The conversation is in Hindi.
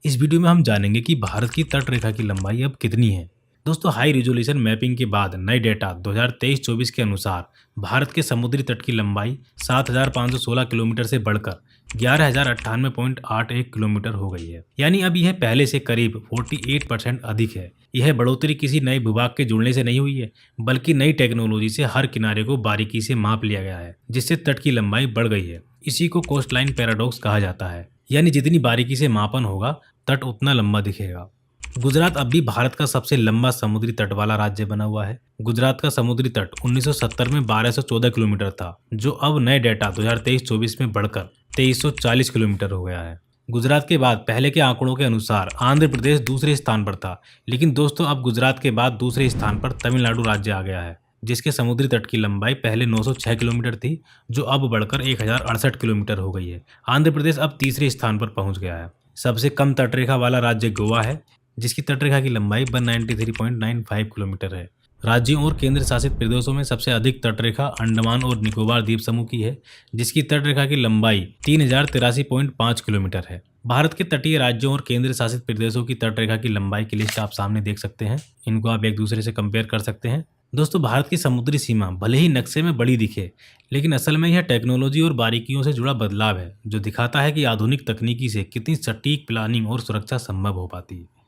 इस वीडियो में हम जानेंगे कि भारत की तट रेखा की लंबाई अब कितनी है। दोस्तों, हाई रिजोल्यूशन मैपिंग के बाद नए डेटा 2023-24 के अनुसार भारत के समुद्री तट की लंबाई 7,516 किलोमीटर से बढ़कर 11,098.81 किलोमीटर हो गई है। यानी अब यह पहले से करीब 48% अधिक है। यह बढ़ोतरी किसी नए भूभाग के जुड़ने से नहीं हुई है, बल्कि नई टेक्नोलॉजी से हर किनारे को बारीकी से माप लिया गया है, जिससे तट की लंबाई बढ़ गई है। इसी को कोस्टलाइन पैराडॉक्स कहा जाता है, यानी जितनी बारीकी से मापन होगा तट उतना लंबा दिखेगा। गुजरात अब भी भारत का सबसे लंबा समुद्री तट वाला राज्य बना हुआ है। गुजरात का समुद्री तट 1970 में 1214 किलोमीटर था, जो अब नए डेटा 2023-24 में बढ़कर 2340 किलोमीटर हो गया है। गुजरात के बाद पहले के आंकड़ों के अनुसार आंध्र प्रदेश दूसरे स्थान पर था, लेकिन दोस्तों अब गुजरात के बाद दूसरे स्थान पर तमिलनाडु राज्य आ गया है, जिसके समुद्री तट की लंबाई पहले 906 किलोमीटर थी, जो अब बढ़कर 1068 किलोमीटर हो गई है। आंध्र प्रदेश अब तीसरे स्थान पर पहुंच गया है। सबसे कम तटरेखा वाला राज्य गोवा है, जिसकी तटरेखा की लंबाई 193.95 किलोमीटर है। राज्यों और केंद्र शासित प्रदेशों में सबसे अधिक तटरेखा अंडमान और निकोबार द्वीप समूह की है, जिसकी तटरेखा की लंबाई 3083.5 किलोमीटर है। भारत के तटीय राज्यों और केंद्र शासित प्रदेशों की तटरेखा की लंबाई की लिस्ट आप सामने देख सकते हैं। इनको आप एक दूसरे से कंपेयर कर सकते हैं। दोस्तों, भारत की समुद्री सीमा भले ही नक्शे में बड़ी दिखे, लेकिन असल में यह टेक्नोलॉजी और बारीकियों से जुड़ा बदलाव है, जो दिखाता है कि आधुनिक तकनीकी से कितनी सटीक प्लानिंग और सुरक्षा संभव हो पाती है।